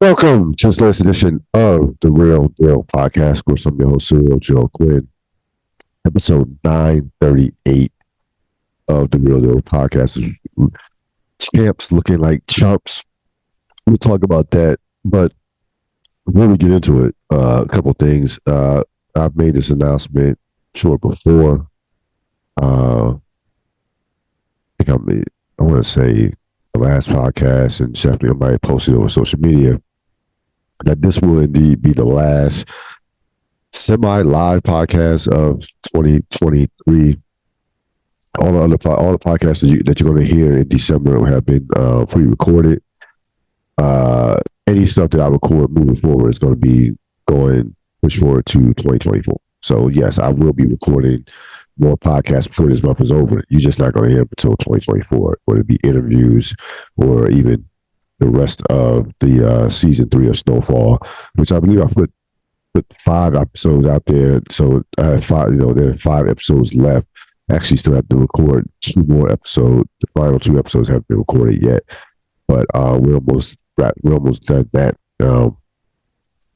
Welcome to this latest edition of the Real Deal Podcast. Of course, I'm your host, Serial Joe Quinn. Episode 938 of the Real Deal Podcast. Champs looking like chumps. We'll talk about that. But before we get into it, a couple of things. I've made this announcement short before. I think I want to say the last podcast, and definitely I might post it on social media, that this will indeed be the last semi-live podcast of 2023. All the podcasts that you're going to hear in December have been pre-recorded. Any stuff that I record moving forward is going to be push forward to 2024. So yes, I will be recording more podcasts before this month is over. You're just not going to hear them until 2024, whether it be interviews or even the rest of the season 3 of Snowfall, which I believe I put 5 episodes out there. So I have 5. There are 5 episodes left. Actually, still have to record 2 more episodes. The final 2 episodes haven't been recorded yet, but we're almost done that. Done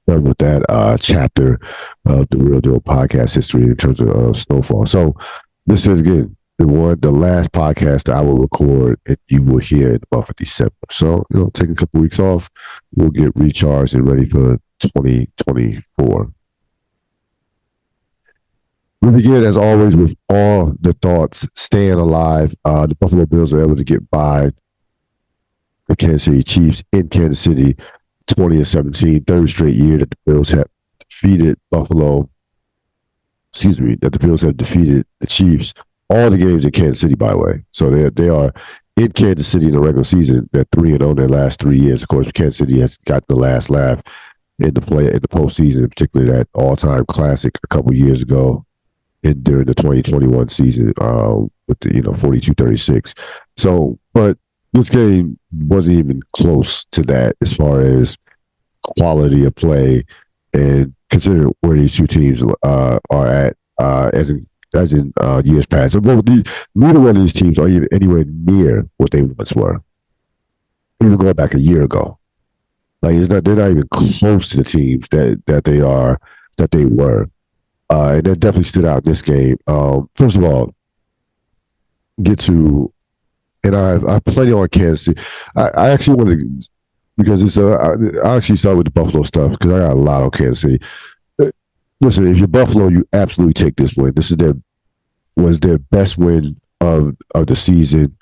with that chapter of the Real Deal Podcast history in terms of Snowfall. So this is again the last podcast that I will record and you will hear in the month of December. So take a couple weeks off. We'll get recharged and ready for 2024. We begin, as always, with all the thoughts staying alive. The Buffalo Bills are able to get by the Kansas City Chiefs in Kansas City, 20-17, third straight year that the Bills have defeated Buffalo. That the Bills have defeated the Chiefs. All the games in Kansas City, by the way. So they are in Kansas City in the regular season. They're 3-0 their last 3 years. Of course, Kansas City has got the last laugh in the postseason, particularly that all-time classic a couple years ago during the 2021 season with the 42-36. So, but this game wasn't even close to that as far as quality of play, and considering where these two teams are at as in years past. So neither one of these teams are even anywhere near what they once were. Even going back a year ago, they're not even close to the teams that they were. And that definitely stood out in this game. First of all, I plenty on Kansas City. I actually want to, because I actually start with the Buffalo stuff because I got a lot on Kansas City. Listen, if you're Buffalo, you absolutely take this win. This was their best win of the season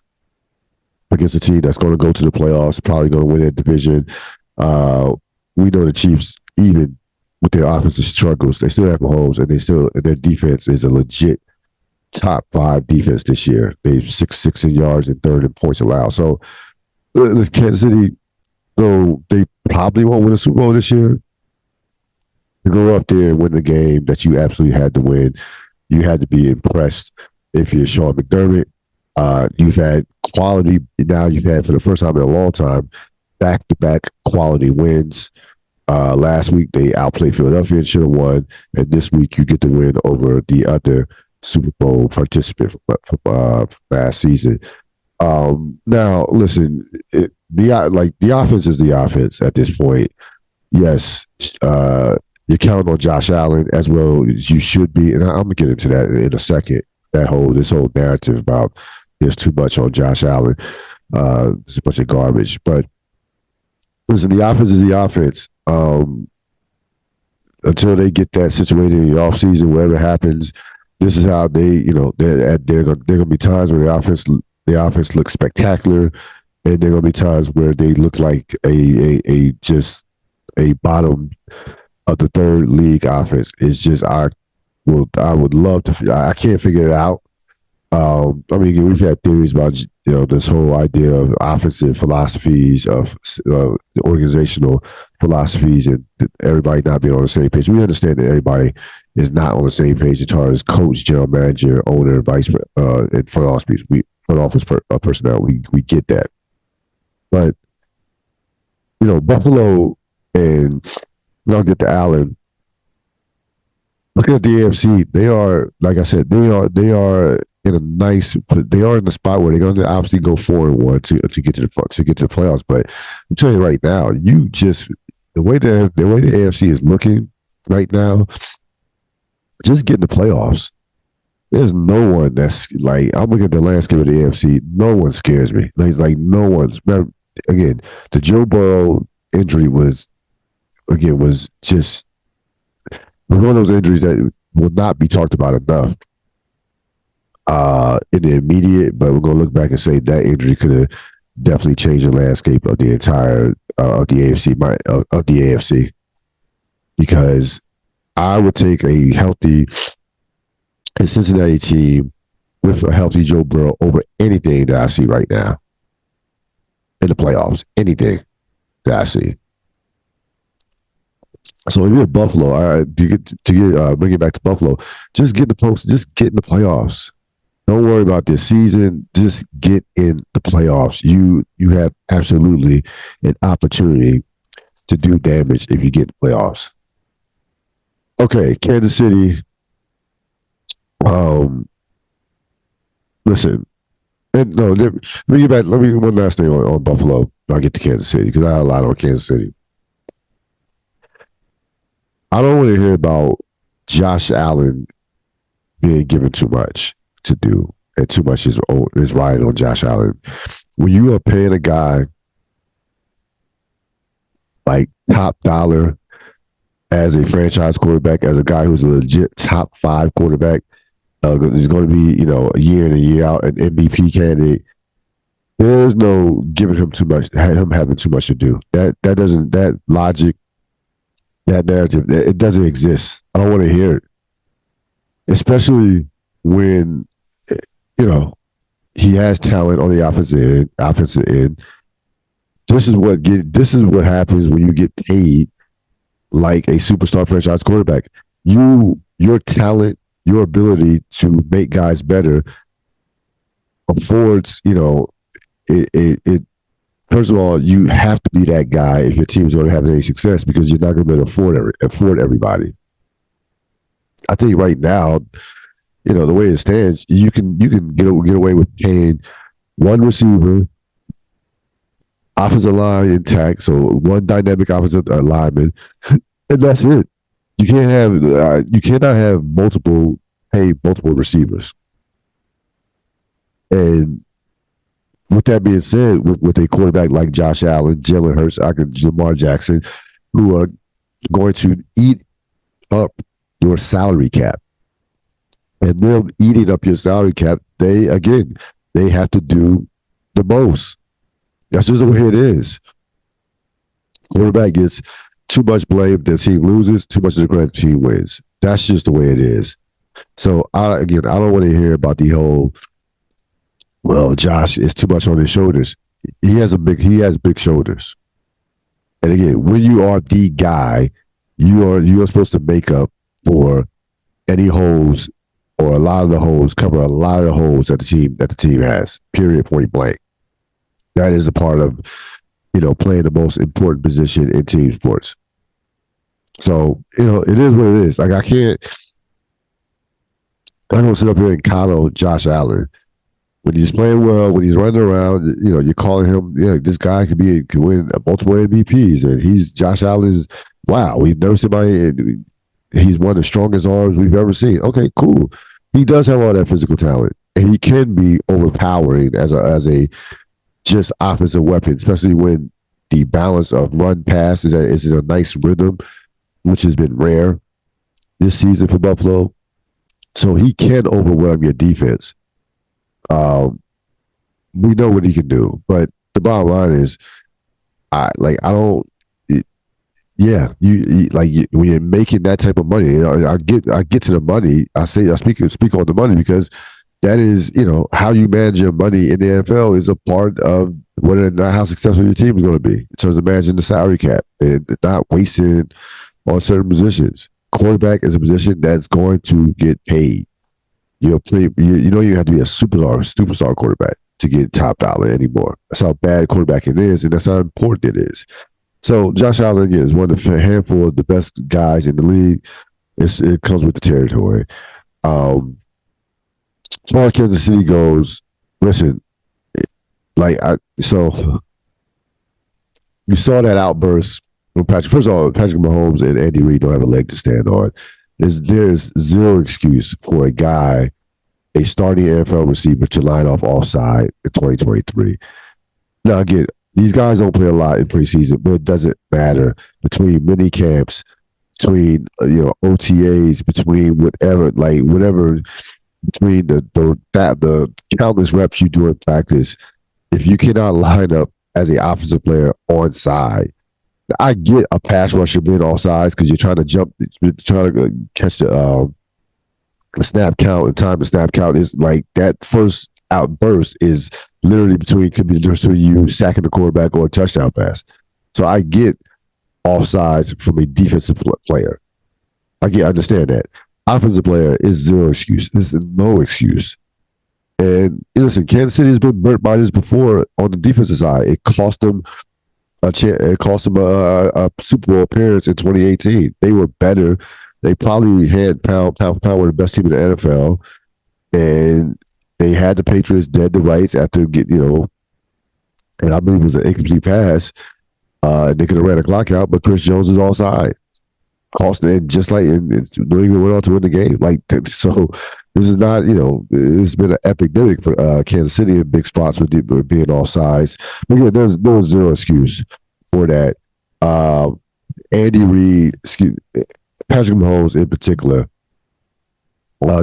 against a team that's going to go to the playoffs, probably going to win that division. We know the Chiefs, even with their offensive struggles, they still have Mahomes, and their defense is a legit top 5 defense this year. They're 6th in yards and 3rd in points allowed. So Kansas City, though they probably won't win a Super Bowl this year, to go up there and win the game that you absolutely had to win, you had to be impressed. If you're Sean McDermott, you've had quality. Now you've had, for the first time in a long time, back-to-back quality wins. Last week they outplayed Philadelphia and should have won, and this week you get the win over the other Super Bowl participant from last season. Now, listen, the offense is the offense at this point. Yes, you're counting on Josh Allen as well as you should be, and I'm gonna get into that in a second. This whole narrative about there's too much on Josh Allen, it's a bunch of garbage. But listen, the offense is the offense. Until they get that situated in the offseason, whatever happens, this is how they're gonna be times where the offense looks spectacular, and there are gonna be times where they look like just a bottom of the 3rd league offense. It's just I would love to. I can't figure it out. We've had theories about this whole idea of offensive philosophies, of organizational philosophies, and everybody not being on the same page. We understand that everybody is not on the same page as far as coach, general manager, owner, vice, and front office personnel. We get that, but Buffalo, and I'll get to Allen. Looking at the AFC, they are, like I said, they are in a spot where they're going to obviously go 4-1 to get to the playoffs. But I'm telling you right now, you just the AFC is looking right now, just get in the playoffs. There's no one that's like, I'm looking at the landscape of the AFC. No one scares me. Like no one's. Again, the Joe Burrow injury was just one of those injuries that will not be talked about enough in the immediate. But we're gonna look back and say that injury could have definitely changed the landscape of the entire of the AFC because I would take a healthy Cincinnati team with a healthy Joe Burrow over anything that I see right now in the playoffs. Anything that I see. So if you're Buffalo, bring it back to Buffalo, just get just get in the playoffs. Don't worry about this season. Just get in the playoffs. You have absolutely an opportunity to do damage if you get in the playoffs. Okay, Kansas City. Listen, and no, let me get back. Let me one last thing on Buffalo. I'll get to Kansas City because I had a lot on Kansas City. I don't want to hear about Josh Allen being given too much to do, and too much is riding on Josh Allen. When you are paying a guy like top dollar as a franchise quarterback, as a guy who's a legit top 5 quarterback, is going to be, a year in and year out an MVP candidate. There's no giving him too much, him having too much to do. That logic, that narrative, it doesn't exist. I don't want to hear it, especially when he has talent on the offensive end. This is what happens when you get paid like a superstar franchise quarterback. Your talent, your ability to make guys better affords, it first of all, you have to be that guy if your team's going to have any success because you're not going to be able to afford everybody. I think right now, the way it stands, you can get away with paying one receiver, offensive line intact, so one dynamic offensive lineman, and that's it. You cannot have multiple receivers. And with that being said, with a quarterback like Josh Allen, Jalen Hurts, Lamar Jackson, who are going to eat up your salary cap, and them eating up your salary cap, they have to do the most. That's just the way it is. Quarterback gets too much blame, the team loses, too much of the credit, the team wins. That's just the way it is. So I don't want to hear about the whole, well, Josh is too much on his shoulders. He has big shoulders. And again, when you are the guy, you are supposed to make up for any holes or a lot of the holes, cover a lot of the holes that the team has. Period, point blank. That is a part of playing the most important position in team sports. So, it is what it is. Like, I don't sit up here and coddle Josh Allen. When he's playing well, when he's running around, you're calling him, this guy could win multiple MVPs. And Josh Allen's, wow, we've never seen somebody, he's one of the strongest arms we've ever seen. Okay, cool. He does have all that physical talent. And he can be overpowering as a just offensive weapon, especially when the balance of run pass is a nice rhythm, which has been rare this season for Buffalo. So he can overwhelm your defense. We know what he can do, but the bottom line is, when you're making that type of money, I get to the money. I speak on the money because that is, how you manage your money in the NFL is a part of whether or not how successful your team is going to be in terms of managing the salary cap and not wasting on certain positions. Quarterback is a position that's going to get paid. You have to be a superstar quarterback to get top dollar anymore. That's how bad quarterbacking is, and that's how important it is. So Josh Allen is one of a handful of the best guys in the league. It comes with the territory. As far as Kansas City goes, listen, you saw that outburst First of all, Patrick Mahomes and Andy Reid don't have a leg to stand on. There's zero excuse for a guy, a starting NFL receiver, to line off offside in 2023. Now, again, these guys don't play a lot in preseason, but it doesn't matter. Between mini camps, between OTAs, between whatever, between the countless reps you do in practice, if you cannot line up as an offensive player on side, I get a pass rusher being off sides because you're trying to catch the snap count, and time the snap count is like that first outburst is literally could be between you sacking the quarterback or a touchdown pass. So I get offsides from a defensive player. I understand that. Offensive player is zero excuse. This is no excuse. And listen, Kansas City has been burnt by this before on the defensive side. It cost them a Super Bowl appearance in 2018. They were better. They probably had pound were the best team in the NFL, and they had the Patriots dead to rights after and I believe it was an incomplete pass. And they could have ran the clock out, but Chris Jones is offside. Cost it just like New England went on to win the game. So this is not, it's been an epidemic for Kansas City in big spots with being offsides. But again, there's zero excuse for that. Andy Reid, Patrick Mahomes in particular,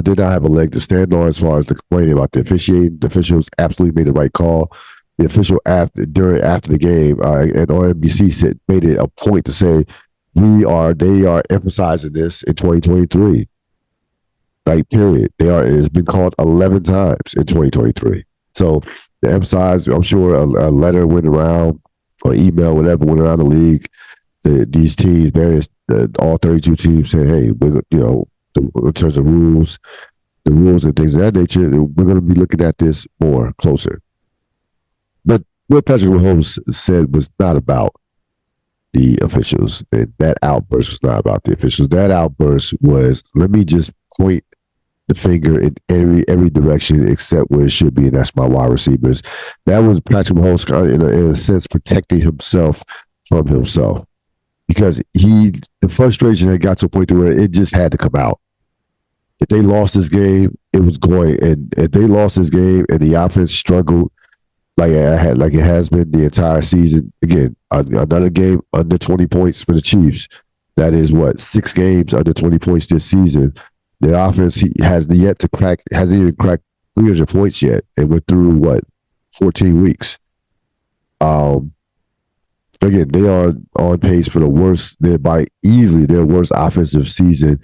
did not have a leg to stand on as far as the complaining about the officiating. The officials absolutely made the right call. The official after the game and on NBC made it a point to say they are emphasizing this in 2023. Period. It's been called 11 times in 2023. So the emphasize, I'm sure a letter went around or email, whatever, went around the league. These teams, all 32 teams said, hey, in terms of rules, the rules and things of that nature, we're going to be looking at this more closer. But what Patrick Mahomes said was not about the officials. And that outburst was not about the officials. That outburst was, let me just point the finger in every direction except where it should be, and that's my wide receivers. That was Patrick Mahomes, in a sense, protecting himself from himself. Because the frustration had got to a point where it just had to come out. If they lost this game, it was going. And if they lost this game and the offense struggled like it has been the entire season, again, another game under 20 points for the Chiefs. That is 6 games under 20 points this season. Their offense hasn't even cracked 300 points yet, and went through 14 weeks. Again, they are on pace for the worst, by easily their worst offensive season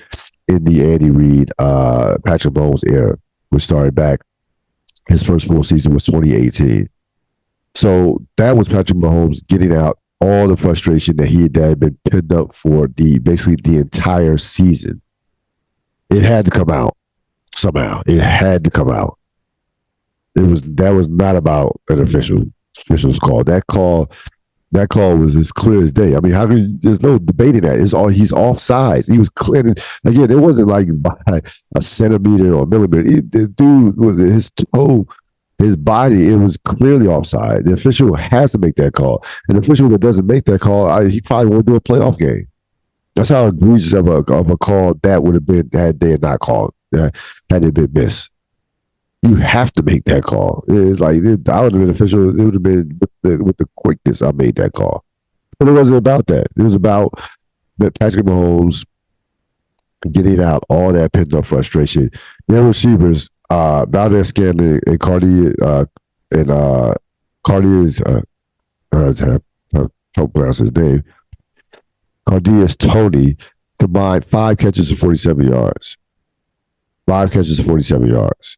in the Andy Reid, Patrick Mahomes era, which started back. His first full season was 2018. So that was Patrick Mahomes getting out all the frustration that he had been pinned up for basically the entire season. It had to come out somehow. It had to come out. That was not about an official's call. That call was as clear as day. I mean, there's no debating that. He's offsides. He was clear. Again, it wasn't like by a centimeter or a millimeter. The dude with his toe, his body, it was clearly offside. The official has to make that call. An official that doesn't make that call, he probably won't do a playoff game. That's how egregious of a call that would have been had they not called, had it been missed. You have to make that call. It's like, I would have been official. It would have been with the quickness I made that call. But it wasn't about that. It was about Patrick Mahomes getting out all that pent up frustration. Their receivers, Valdez Scantling and Cartier, Cartier's, how pronounce his name, Cartier's Tony, combined 5 catches for 47 yards. 5 catches for 47 yards.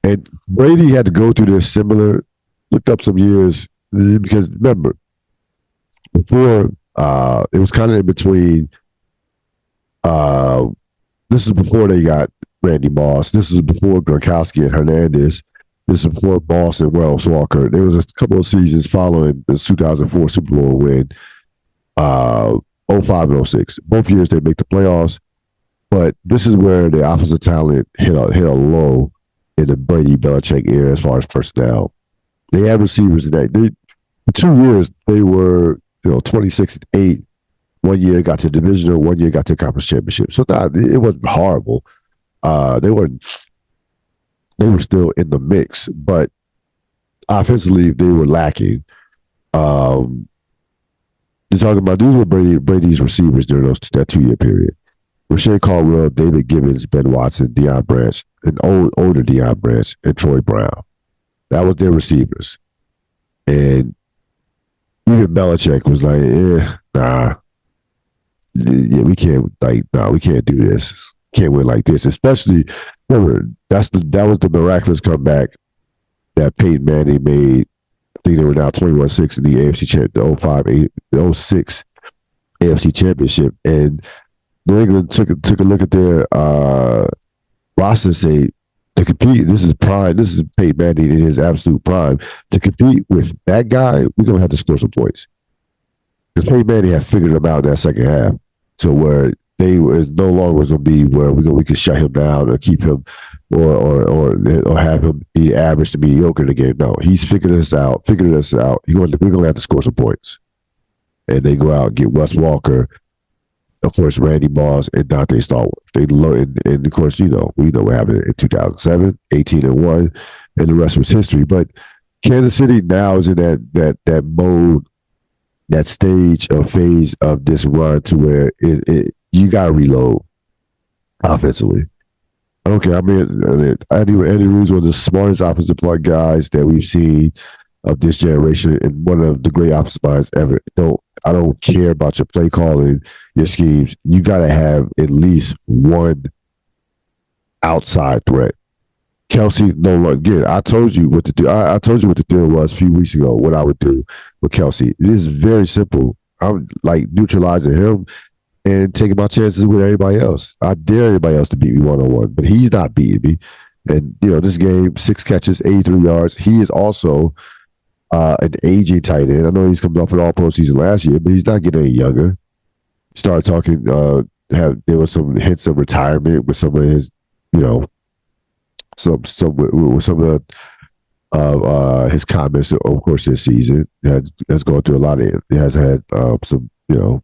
And Brady had to go through this similar, looked up some years, because remember, before, it was kind of in between, this is before they got Randy Moss. This is before Gronkowski and Hernandez. This is before Moss and Wells Walker. There was a couple of seasons following the 2004 Super Bowl win, 05 and 06. Both years they make the playoffs, but this is where the offensive talent hit a low in the Brady Belichick era as far as personnel. They had receivers in that. For 2 years, they were 26-8. 1 year got to divisional, 1 year got to conference championship. So it wasn't horrible. They were still in the mix, but offensively they were lacking. You're talking about these were Brady's receivers during that 2 year period. Rashae Caldwell, David Gibbons, Ben Watson, Deion Branch, an older Deion Branch, and Troy Brown. That was their receivers. And even Belichick was like, nah. Yeah, we can't we can't do this. Can't win like this. Especially, remember, that was the miraculous comeback that Peyton Manning made. I think they were now 21-6 in the AFC the 06 AFC Championship. And New England took a look at their roster and say, to compete, this is Peyton Manning in his absolute prime. To compete with that guy, we're going to have to score some points. Because Peyton Manning had figured them out in that second half. So where they were no longer was going to be where we could shut him down or keep him or have him be average to mediocre in the game. No, he's figured us out. We're going to have to score some points. And they go out and get Wes Walker, of course, Randy Moss, and Dante Stallworth. And of course, we know what happened in 2007, 18-1, and the rest was history. But Kansas City now is in that mode, that stage or phase of this run to where you got to reload offensively. I don't care. I mean, Andy Reid's one of the smartest offensive play guys that we've seen of this generation, and one of the great offensive minds ever. I don't care about your play calling, your schemes. You got to have at least one outside threat. Kelsey, no longer. Again, I told you what to do. I told you what the deal was a few weeks ago, what I would do with Kelsey. It is very simple. I'm like neutralizing him and taking my chances with everybody else. I dare everybody else to beat me one-on-one, but he's not beating me. And, this game, 6 catches, 83 yards. He is also an aging tight end. I know he's coming off an all-pro season last year, but he's not getting any younger. Started talking, there was some hints of retirement with some of his, some with some of his comments, of course, this season. Has gone through a lot of, he has had some, a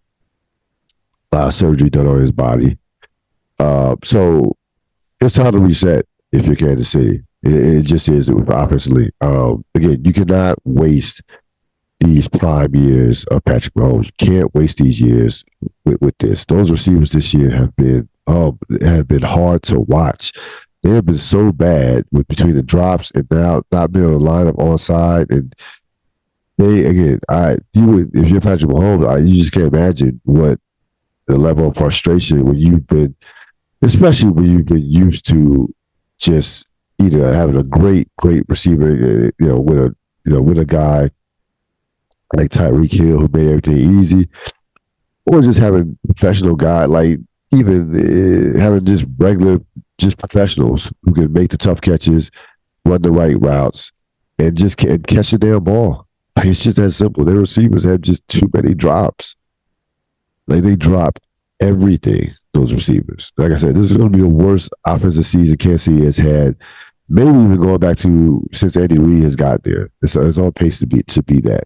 lot of surgery done on his body. So it's time to reset if you're Kansas City. It just is offensively. Again, you cannot waste these prime years of Patrick Mahomes. You can't waste these years with this. Those receivers this year have been hard to watch. They have been so bad between the drops and now not being on the lineup onside. And if you're Patrick Mahomes, you just can't imagine what the level of frustration especially when you've been used to just either having a great receiver, with a guy like Tyreek Hill who made everything easy, or just having a professional guy, like even having just regular, just professionals who can make the tough catches, run the right routes, and just catch the damn ball. Like, it's just that simple. Their receivers have just too many drops. Like, they drop everything, those receivers. Like I said, this is going to be the worst offensive season Kansas City has had, maybe even going back to since Andy Reid has got there. It's on pace to be that.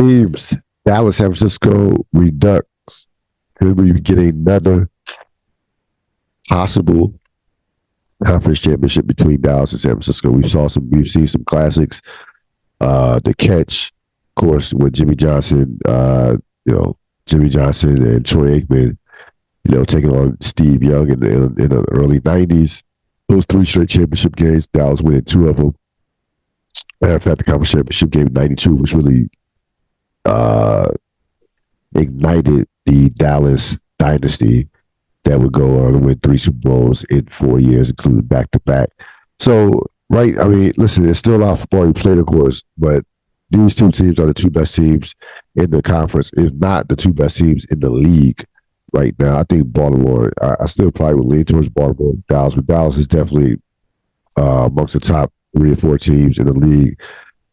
Teams, Dallas, San Francisco, Redux. Could we get another possible conference championship between Dallas and San Francisco? We've seen some classics. The catch, of course, with Jimmy Johnson, Jimmy Johnson and Troy Aikman, taking on Steve Young in the early 90s. Those 3 straight championship games, Dallas winning 2 of them. Matter of fact, the conference championship game 92 was really ignited the Dallas dynasty that would go on to win 3 Super Bowls in 4 years, including back-to-back. So, right, I mean, listen, it's still a lot of football you played, of course, but these 2 teams are the 2 best teams in the conference, if not the 2 best teams in the league right now. I think Baltimore, I still probably would lean towards Baltimore, Dallas, but Dallas is definitely amongst the top 3 or 4 teams in the league.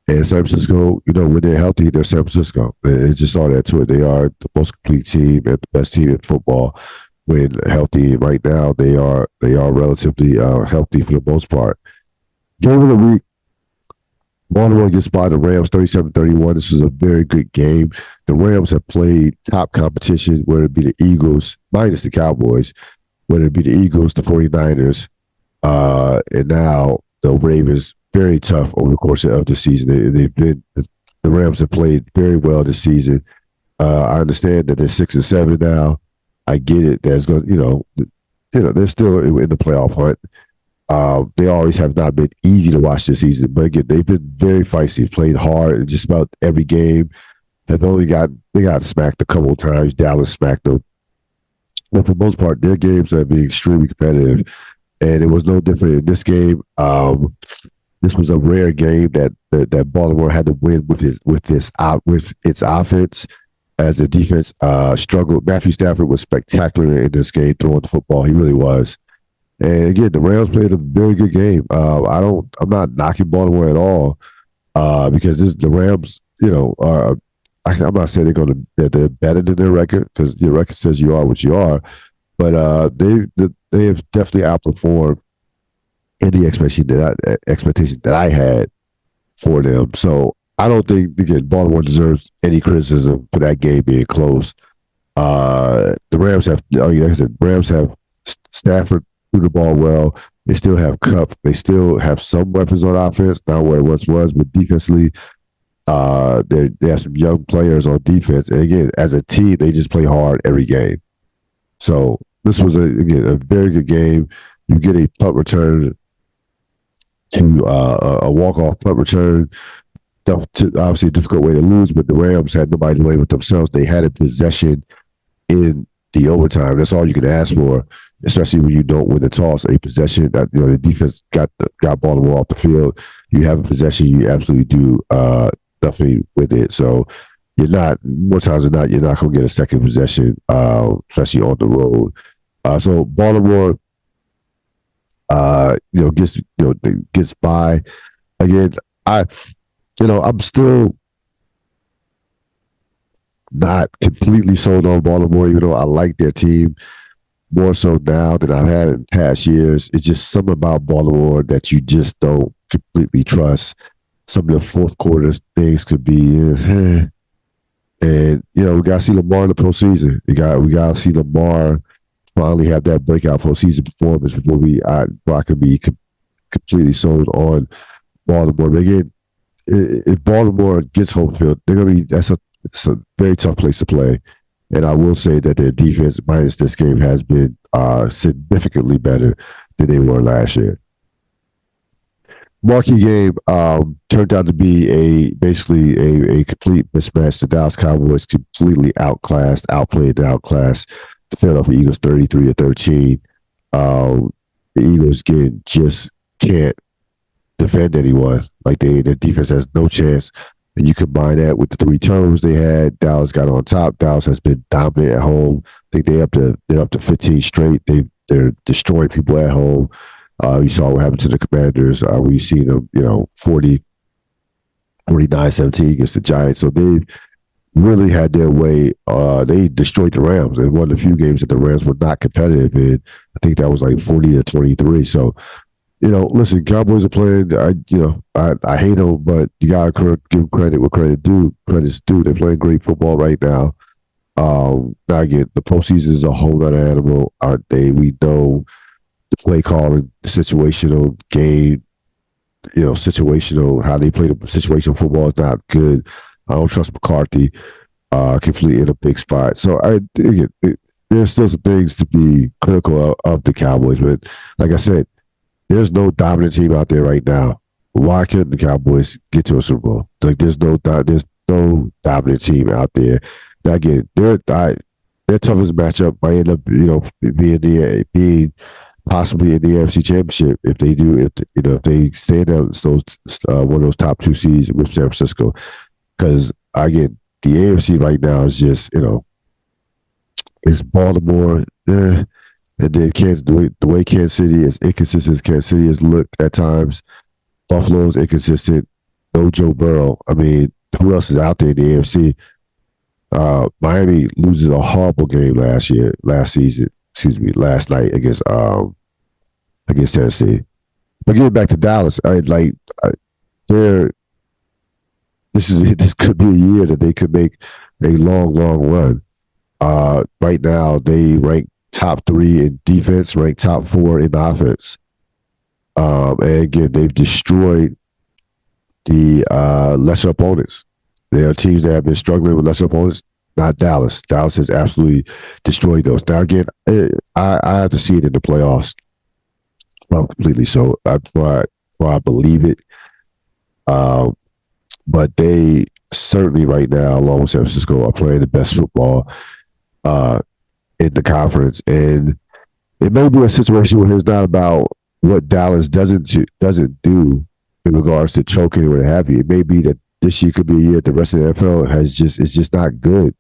And San Francisco, when they're healthy, they're San Francisco. It's just all that to it. They are the most complete team and the best team in football when healthy. Right now, they are relatively healthy for the most part. Game of the week, Baltimore gets by the Rams 37-31. This was a very good game. The Rams have played top competition, whether it be the Eagles, minus the Cowboys, whether it be the Eagles, the 49ers, and now the Ravens, very tough over the course of the season. The Rams have played very well this season. I understand that they're 6-7 now. I get it. There's going, they're still in the playoff hunt. They always have not been easy to watch this season, but again, they've been very feisty, played hard in just about every game. They got smacked a couple of times. Dallas smacked them, but for the most part, their games have been extremely competitive, and it was no different in this game. This was a rare game that Baltimore had to win with its offense, as the defense struggled. Matthew Stafford was spectacular in this game throwing the football. He really was. And again, the Rams played a very good game. I'm not knocking Baltimore at all, because the Rams, are. I'm not saying they're better than their record, because your record says you are what you are, but they have definitely outperformed any expectation that I had for them. So I don't think, again, Baltimore deserves any criticism for that game being close. The Rams have, like I said, Stafford threw the ball well. They still have Cup. They still have some weapons on offense, not where it once was, but defensively, they have some young players on defense. And again, as a team, they just play hard every game. So this was a very good game. You get a punt return to a walk-off punt return. Obviously, a difficult way to lose, but the Rams had nobody to blame but themselves. They had a possession in the overtime. That's all you can ask for, especially when you don't win the toss. A possession that the defense got Baltimore off the field. You have a possession, you absolutely do nothing with it. So you're not, more times than not, you're not going to get a second possession, especially on the road. So Baltimore, gets by. Again, I'm still not completely sold on Baltimore, even though I like their team more so now than I've had in past years. It's just something about Baltimore that you just don't completely trust. Some of the fourth quarter things could be, and we got to see Lamar in the postseason. We got to see Lamar finally have that breakout postseason performance before I could be completely sold on Baltimore. But again, if Baltimore gets home field, it's a very tough place to play. And I will say that their defense, minus this game, has been significantly better than they were last year. Marquee game turned out to be basically a complete mismatch. The Dallas Cowboys completely outplayed the Philadelphia Eagles 33-13. The Eagles just can't defend anyone. Like their defense has no chance. And you combine that with the 3 turnovers they had, Dallas got on top. Dallas has been dominant at home. I think they're up to 15 straight. They're destroying people at home. You saw what happened to the Commanders. We've seen them, 49-17 against the Giants. So they really had their way. They destroyed the Rams. And one of the few games that the Rams were not competitive in. I think that was like 40-23. So, listen, Cowboys are playing. I hate them, but you gotta give credit where credit's due. They're playing great football right now. Now again, the postseason is a whole other animal. We know the play calling, the situational game, situational how they play the situational football is not good. I don't trust McCarthy completely in a big spot. So there's still some things to be critical of the Cowboys, but like I said, there's no dominant team out there right now. Why couldn't the Cowboys get to a Super Bowl? Like there's no dominant team out there. Now again, their toughest matchup might end up, being possibly in the AFC Championship if they do. If they stay down one of those top 2 seeds with San Francisco, because again, the AFC right now is just it's Baltimore. And then the way Kansas City is inconsistent as Kansas City has looked at times. Buffalo is inconsistent. No Joe Burrow. I mean, who else is out there in the AFC? Miami loses a horrible game last night against Tennessee. But getting back to Dallas, they're this could be a year that they could make a long, long run. Right now, they rank top 3 in defense, rank top 4 in offense. And again, they've destroyed the lesser opponents. There are teams that have been struggling with lesser opponents, not Dallas. Dallas has absolutely destroyed those. Now, again, I have to see it in the playoffs. Well, completely so. Before I believe it. Um, but they certainly right now, along with San Francisco, are playing the best football uh, in the conference. And it may be a situation where it's not about what Dallas doesn't do in regards to choking or what have you. It may be that this year could be a year the rest of the NFL is just not good.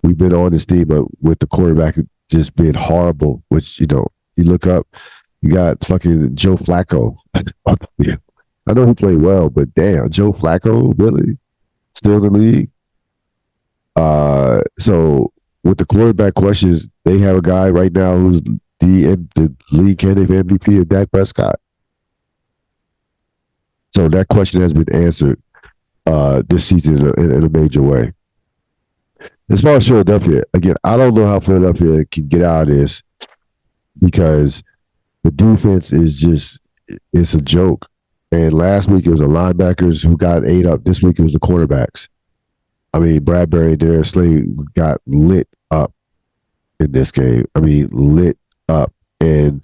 We've been on this team, but with the quarterback just being horrible, which you look up, you got fucking Joe Flacco. I know he played well, but damn, Joe Flacco really still in the league. So with the quarterback questions, they have a guy right now who's the league candidate for MVP of Dak Prescott. So that question has been answered this season in a major way. As far as Philadelphia, again, I don't know how Philadelphia can get out of this because the defense is just it's a joke. And last week it was the linebackers who got ate up. This week it was the quarterbacks. I mean, Bradbury and Darius Slade got lit up in this game. I mean, lit up. And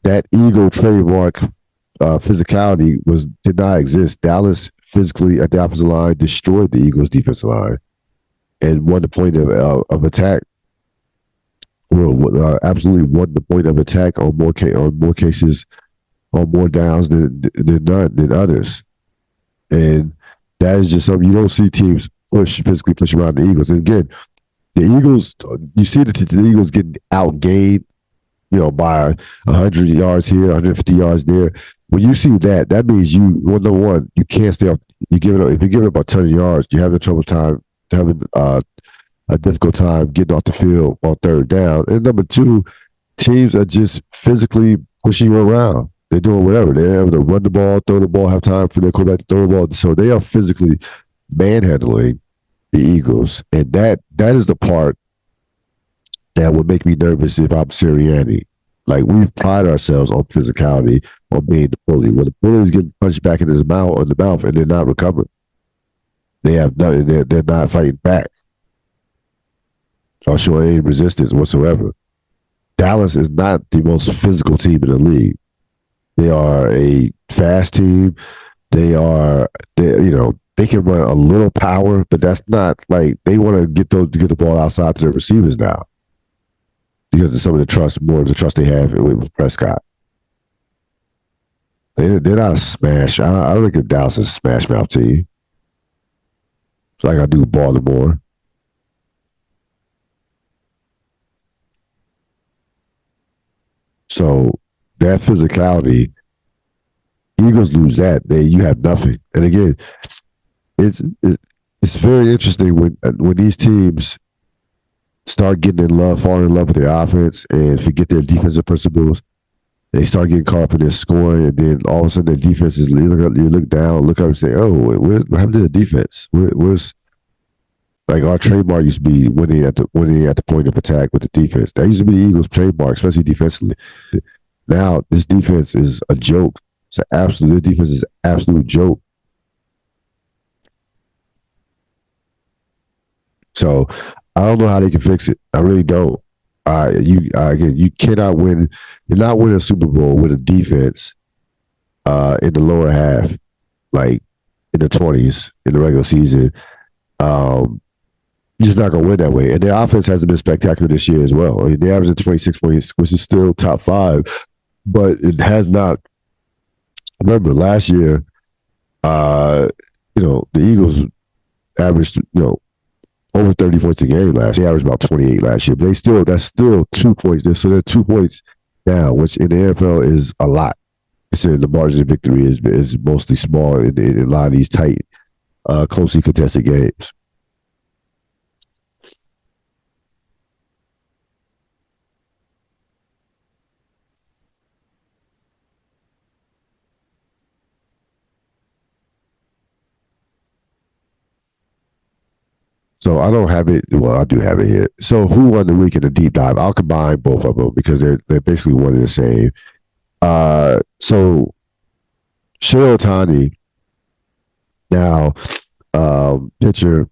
that Eagle trademark physicality did not exist. Dallas physically at the opposite line destroyed the Eagles' defensive line and won the point of attack. Well, absolutely won the point of attack on more cases, on more downs than others. And that is just something you don't see teams physically push around the Eagles. And again, the Eagles, you see the Eagles getting outgained, by 100 yards here, 150 yards there. When you see that, that means number one, you can't stay up. If you're giving up a ton of yards, you're having a difficult time getting off the field on third down. And number two, teams are just physically pushing you around. They're doing whatever. They're able to run the ball, throw the ball, have time for their quarterback to throw the ball. So they are physically manhandling the Eagles. And that is the part that would make me nervous if I'm Sirianni. Like, we pride ourselves on physicality, on being the bully. When the bully is getting punched back in the mouth, and they're not recovering. They have nothing. They're not fighting back or showing any resistance whatsoever. Dallas is not the most physical team in the league. They are a fast team. They can run a little power, but that's not like they want to get the ball outside to their receivers now because of some of the trust they have with Prescott. They're not a smash. I don't think Dallas is a smash mouth team like I do Baltimore. So that physicality, Eagles lose that, you have nothing. And again, it's very interesting when these teams start falling in love with their offense and forget their defensive principles. They start getting caught up in their scoring, and then all of a sudden their defense is. You look down, look up, and say, "Oh, what happened to the defense? Where's like our trademark used to be winning at the point of attack with the defense. That used to be the Eagles' trademark, especially defensively. Now this defense is a joke. Their defense is an absolute joke. So I don't know how they can fix it. I really don't. Again, you cannot win. You're not winning a Super Bowl with a defense in the lower half, like in the 20s in the regular season. You're just not going to win that way. And their offense hasn't been spectacular this year as well. I mean, they averaged 26 points, which is still top 5, but it has not. Remember last year, the Eagles averaged, over 30 points a game last year. They averaged about 28 last year, but that's still 2 points. So they're 2 points down, which in the NFL is a lot. So the margin of victory is mostly small in a lot of these tight, closely contested games. So I don't have it. Well, I do have it here. So who won the week in the deep dive? I'll combine both of them because they're basically one and the same. So Shohei Ohtani, now pitcher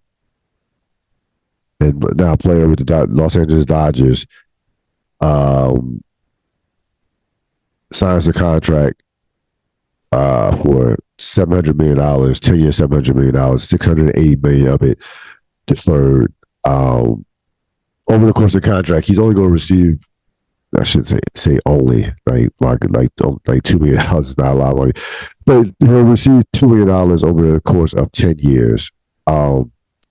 and now player with the Los Angeles Dodgers, um, signs a contract for $700 million, 10 years, $700 million, $680 million of it deferred. Over the course of the contract, he's only going to receive, I shouldn't say only, like $2 million is not a lot of money, but he'll receive $2 million over the course of 10 years.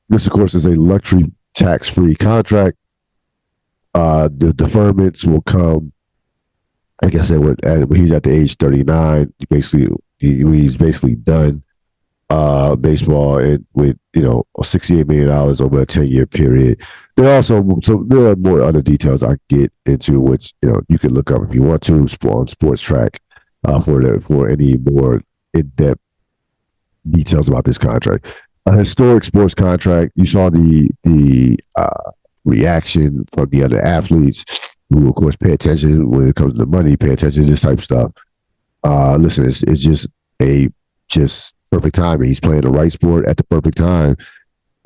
This, of course, is a luxury tax-free contract. The deferments will come, I guess, when he's at the age 39. He's basically done baseball and with $68 million over a 10-year period. There are more other details I get into, which you can look up if you want to on Sports Track for any more in-depth details about this contract. A historic sports contract. You saw the reaction from the other athletes who, of course, pay attention when it comes to money, pay attention to this type of stuff. Listen, it's just perfect timing. He's playing the right sport at the perfect time,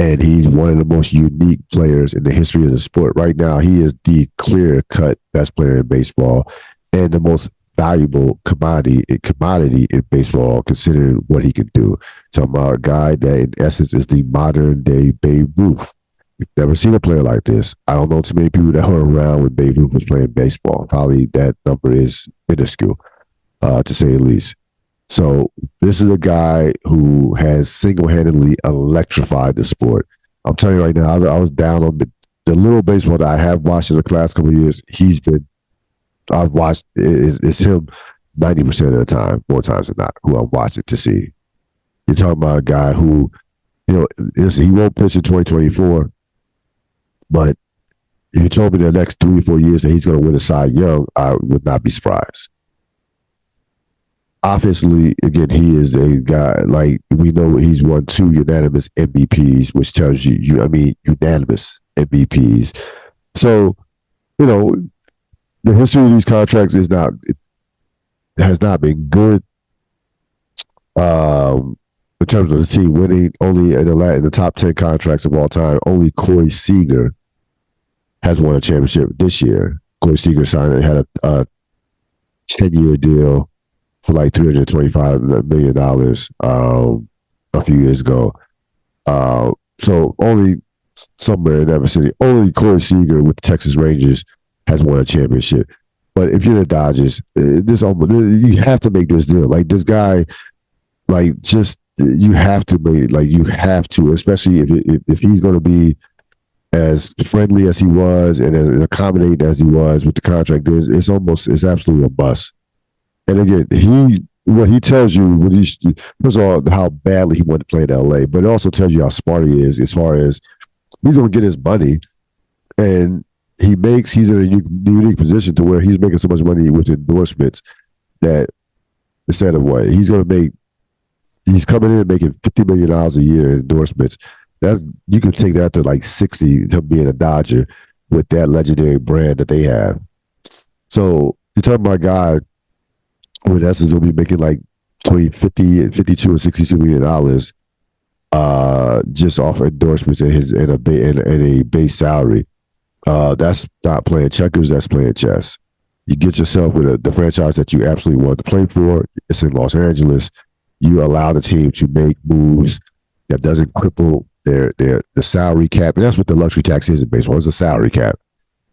and he's one of the most unique players in the history of the sport. Right now, he is the clear-cut best player in baseball and the most valuable commodity in baseball, considering what he can do. Talking about a guy that, in essence, is the modern-day Babe Ruth. We've never seen a player like this. I don't know too many people that were around when Babe Ruth was playing baseball. Probably that number is minuscule, to say the least. So this is a guy who has single-handedly electrified the sport. I'm telling you right now, I was down on the little baseball that I have watched in the last couple of years. I've watched, it's him 90% of the time, more times than not, who I'm watching to see. You're talking about a guy who, he won't pitch in 2024, but if you told me the next 3 or 4 years that he's going to win a Cy Young, I would not be surprised. Offensively, again, he is a guy, like, we know he's won 2 unanimous MVPs, which tells you, unanimous MVPs. So, the history of these contracts has not been good. In terms of the team winning, only in the top 10 contracts of all time, only Corey Seager has won a championship this year. Corey Seager had a 10-year deal for like $325 million a few years ago. So only somewhere in that vicinity, only Corey Seager with the Texas Rangers has won a championship. But if you're the Dodgers, you have to make this deal. Like, this guy, like, just you have to make, like, you have to, especially if he's going to be as friendly as he was and as accommodating as he was with the contract. It's absolutely a bust. And again, what he tells you, first of all, how badly he wanted to play in LA, but it also tells you how smart he is as far as he's going to get his money, and he's in a unique position to where he's making so much money with endorsements that instead of what he's coming in and making $50 million a year in endorsements. You can take that to like 60, him being a Dodger with that legendary brand that they have. So you're talking about a guy who in essence will be making like between 50 and 52 and $62 million just off endorsements in a base salary. That's not playing checkers, that's playing chess. You get yourself with the franchise that you absolutely want to play for. It's in Los Angeles. You allow the team to make moves that doesn't cripple the salary cap. And that's what the luxury tax is in baseball. It's a salary cap.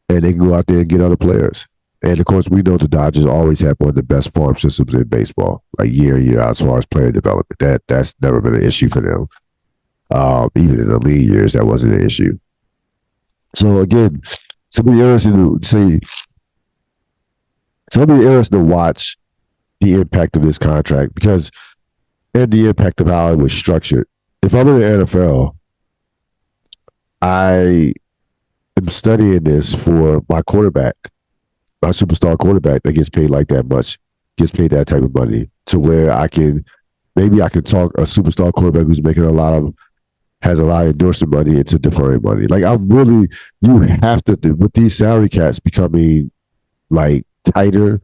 And they can go out there and get other players. And of course, we know the Dodgers always have one of the best farm systems in baseball, like year in, year out, as far as player development. That's never been an issue for them. Even in the league years, that wasn't an issue. So again, somebody interesting to watch the impact of this contract and the impact of how it was structured. If I'm in the NFL, I am studying this for my quarterback, my superstar quarterback that gets paid like that much, gets paid that type of money, to where I can talk a superstar quarterback who's making a lot of has a lot of endorsement money into deferring money. Like I'm really, you have to with these salary caps becoming like tighter,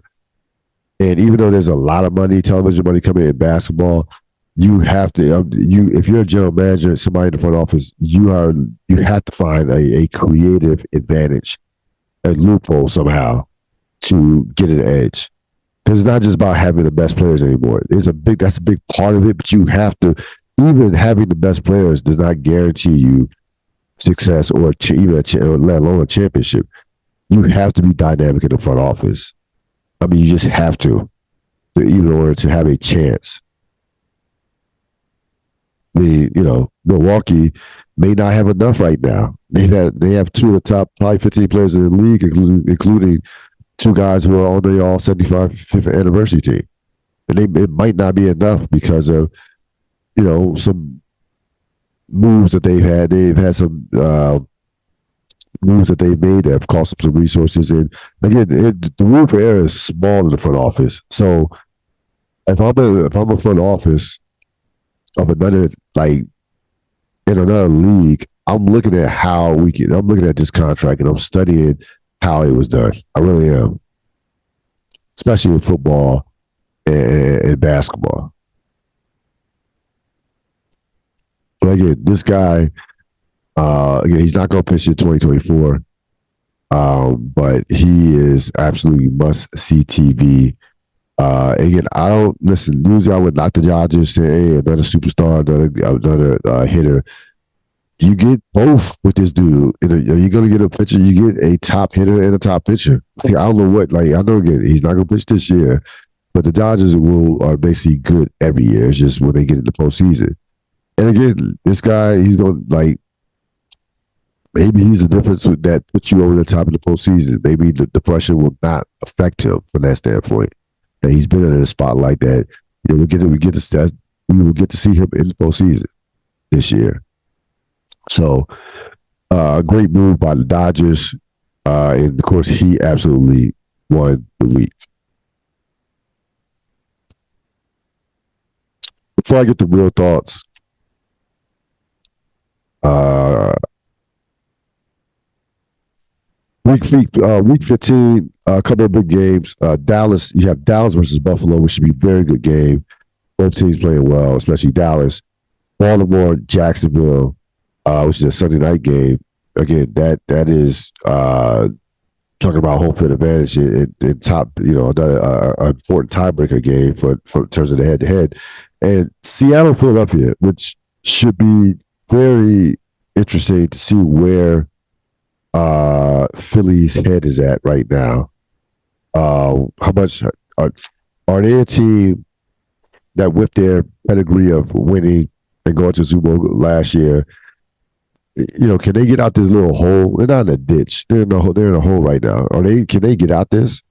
and even though there's a lot of money, television money coming in basketball, you have to you if you're a general manager, somebody in the front office, you have to find a creative advantage, a loophole somehow to get an edge. Because it's not just about having the best players anymore. That's a big part of it, but you have to, even having the best players does not guarantee you success or let alone a championship. You have to be dynamic in the front office. I mean, you just have to, even in order to have a chance. Milwaukee may not have enough right now. They have two of the top probably 15 players in the league, including two guys who are on the all 75th anniversary team. And it might not be enough because of, some moves that they've had. They've had some moves that they've made that have cost them some resources. And again, the room for error is small in the front office. So if I'm a front office of another, like in another league, I'm looking at I'm looking at this contract and I'm studying how it was done. I really am, especially with football and basketball. But again, this guy, again, he's not going to pitch in 2024, but he is absolutely must see TV. Again, I don't listen. Usually, I would knock the Dodgers, say, "Hey, another superstar, another hitter." You get both with this dude. Are you going to get a pitcher? You get a top hitter and a top pitcher. Like, I don't know what. Like, I know again, he's not going to pitch this year, but the Dodgers are basically good every year. It's just when they get in the postseason. And again, this guy, he's going to like. Maybe he's the difference that puts you over the top of the postseason. Maybe the pressure will not affect him from that standpoint. And he's been in a spot like that. We will get to see him in the postseason this year. So, great move by the Dodgers, and of course, he absolutely won the week. Before I get to real thoughts, week 15, a couple of big games. Dallas, you have Dallas versus Buffalo, which should be a very good game. Both teams playing well, especially Dallas. Baltimore, Jacksonville, which is a Sunday night game. Again, that is talking about home field advantage in top, an important tiebreaker game for in terms of the head-to-head. And Seattle, Philadelphia, which should be very interesting to see where Philly's head is at right now. How much are they a team that with their pedigree of winning and going to the Super Bowl last year, can they get out this little hole? They're not in a ditch. They're in a hole right now. Can they get out this?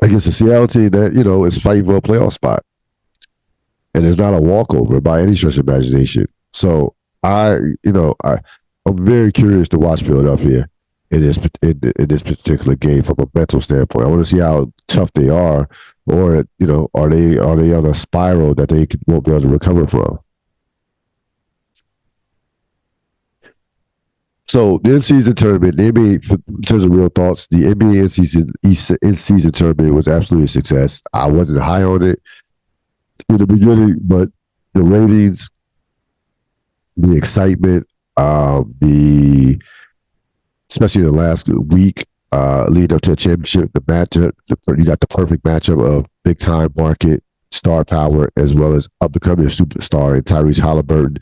Against a Seattle team that, is fighting for a playoff spot. And it's not a walkover by any stretch of imagination. So I'm very curious to watch Philadelphia in this particular game from a mental standpoint. I want to see how tough they are, or are they on a spiral that they won't be able to recover from. So the in-season tournament, the NBA, in terms of real thoughts, the NBA in-season tournament was absolutely a success. I wasn't high on it in the beginning, but the ratings, the excitement, especially the last week lead up to a championship, the matchup, you got the perfect matchup of big time market star power as well as up and coming superstar in Tyrese Halliburton,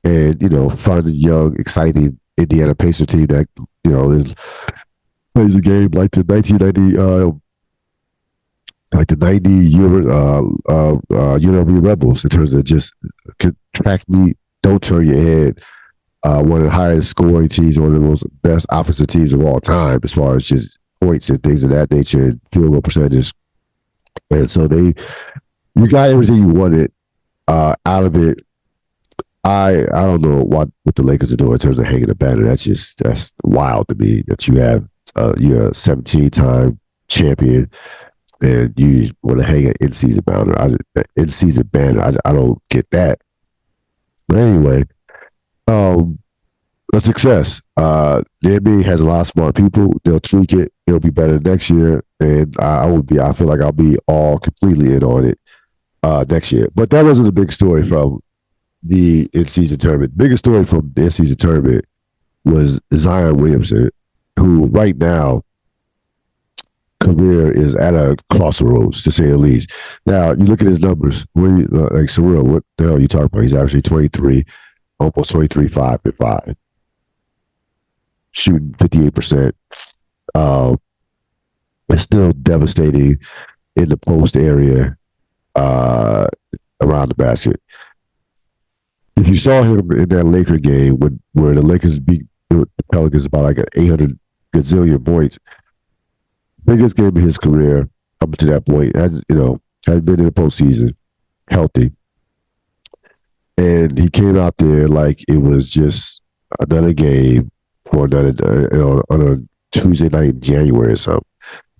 and fun, young, exciting Indiana Pacer team that plays a game like the 1990 UNLV Rebels in terms of just track meet, don't turn your head. One of the highest scoring teams, one of the most best offensive teams of all time, as far as just points and things of that nature, and field goal percentages. And so you got everything you wanted out of it. I don't know what the Lakers are doing in terms of hanging a banner. That's wild to me that you're a 17-time champion and you want to hang an in-season banner. I don't get that. But anyway, A success. The NBA has a lot of smart people. They'll tweak it. It'll be better next year, and I feel like I'll be all completely in on it next year. But that wasn't a big story from the in-season tournament. Biggest story from the in-season tournament was Zion Williamson, who right now career is at a crossroads, to say the least. Now, you look at his numbers. Like, surreal. What the hell are you talking about? He's actually 23, almost 23, 5 and 5, shooting 58%. It's still devastating in the post area uh, around the basket. If you saw him in that Laker game where the Lakers beat the Pelicans by like 800 gazillion points, biggest game of his career up to that point, has been in the postseason, healthy, and he came out there like it was just another game for another on a Tuesday night in January or something.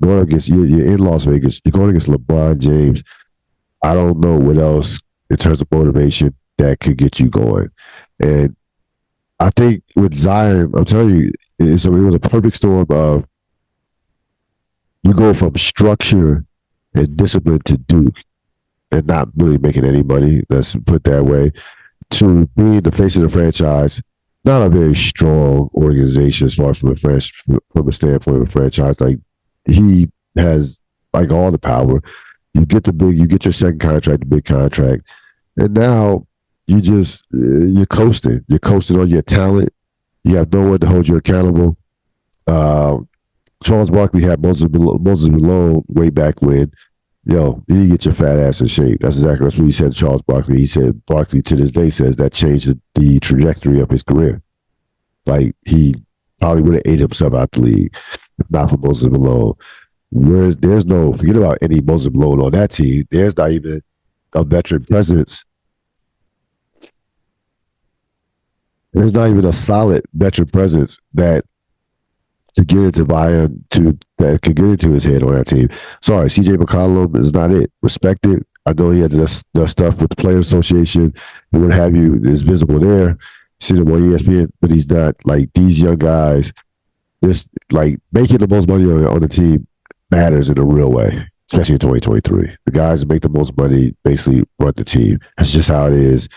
Going against you're in Las Vegas, you're going against LeBron James. I don't know what else in terms of motivation that could get you going, and I think with Zion, I'm telling you, it was a perfect storm of you go from structure and discipline to Duke and not really making any money, let's put that way, to being the face of the franchise, not a very strong organization as far as from a standpoint of a franchise. Like, he has like all the power. You get your second contract, the big contract, and now you're coasting. You're coasting on your talent. You have no one to hold you accountable. Charles Barkley had Moses Malone way back when. You need to get your fat ass in shape. That's what he said to Charles Barkley. He said Barkley to this day says that changed the trajectory of his career. Like, he probably would have ate himself out the league if not for Moses Malone. Whereas forget about any Moses Malone on that team. There's not even a veteran presence. There's not even a solid veteran presence that to get into that could get into his head on that team. Sorry, CJ McCollum is not it. Respect it. I know he had the stuff with the Players Association and what have you is visible there. See him on ESPN, but he's not. Like, these young guys, this like making the most money on the team matters in a real way, especially in 2023. The guys that make the most money basically run the team. That's just how it is.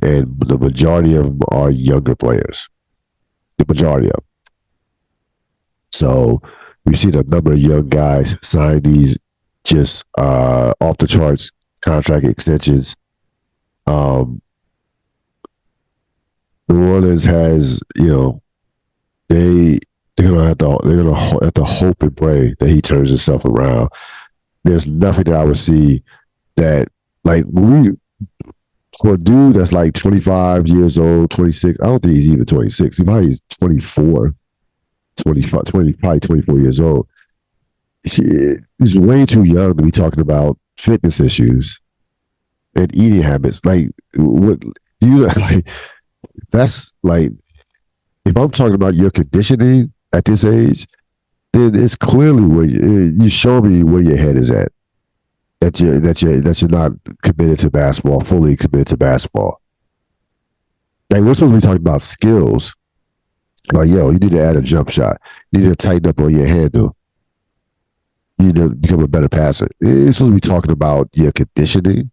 And the majority of them are younger players. The majority of them. So we see the number of young guys sign these just off the charts contract extensions. New Orleans has, they're gonna have to hope and pray that he turns himself around. There's nothing that I would see that, like, for a dude that's like 25 years old, 26. I don't think he's even 26. He probably is 24. 25, 20, probably 24 years old. He's way too young to be talking about fitness issues and eating habits. Like, what you like? That's like, if I'm talking about your conditioning at this age, then it's clearly where you show me where your head is at. That you're not committed to basketball, fully committed to basketball. Like, we're supposed to be talking about skills. Like, you need to add a jump shot. You need to tighten up on your handle. You need to become a better passer. You're supposed to be talking about your conditioning.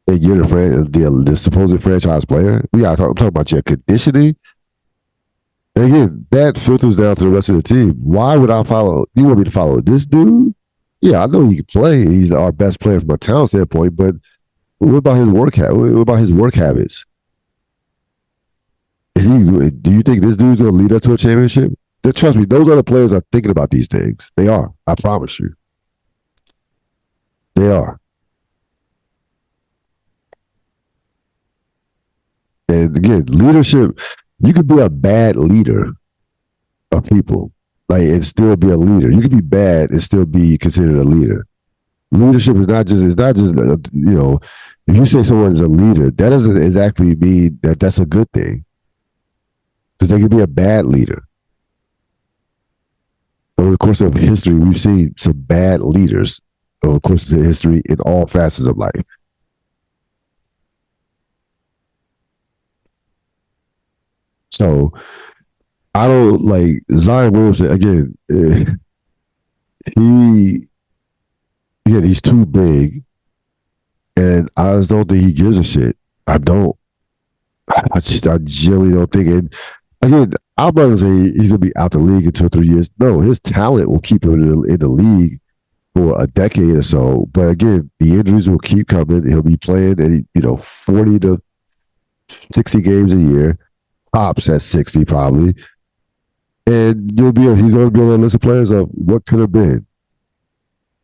And you're the supposed franchise player. I'm talking about your conditioning. And again, that filters down to the rest of the team. Why would I follow? You want me to follow this dude? Yeah, I know he can play. He's our best player from a talent standpoint, but what about his work habits? Do you think this dude's going to lead us to a championship? Trust me, those other players are thinking about these things. They are. I promise you. They are. And again, leadership, you could be a bad leader of people, like, and still be a leader. You could be bad and still be considered a leader. Leadership is not just, if you say someone is a leader, that doesn't exactly mean that that's a good thing. Because they could be a bad leader. Over the course of history, we've seen some bad leaders over the course of history in all facets of life. So I don't like Zion Williamson again. He again he's too big, and I just don't think he gives a shit. I don't. I generally don't think. And again, I'm not gonna say he's gonna be out the league in 2 or 3 years. No, his talent will keep him in the league for a decade or so. But again, the injuries will keep coming. He'll be playing, 40 to 60 games a year, tops at 60 probably. And he's going to be on the list of players of what could have been,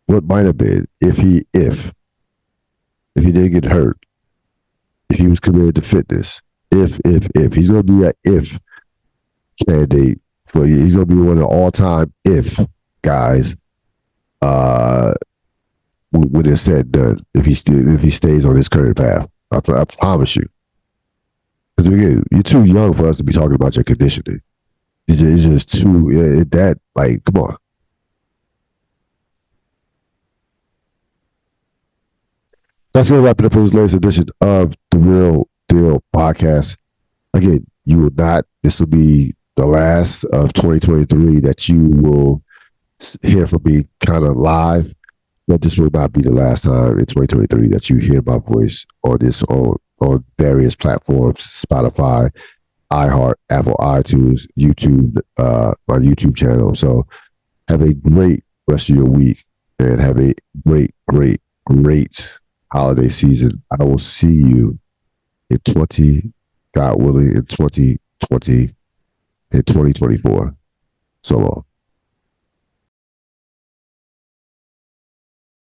what might have been if he didn't get hurt, if he was committed to fitness, if he's going to be an if candidate for you, he's going to be one of the all time if guys. When it's said and done, if he stays on his current path, I promise you. Because again, you're too young for us to be talking about your conditioning. It's just too that like come on. That's gonna wrap it up for this latest edition of the Real Deal Podcast. Again, you will not. This will be the last of 2023 that you will hear from me kind of live. But this will not be the last time in 2023 that you hear my voice on various platforms, Spotify, iHeart, Apple, iTunes, YouTube, my YouTube channel. So have a great rest of your week and have a great, great, great holiday season. I will see you in God willing, in 2020 and 2024. So long.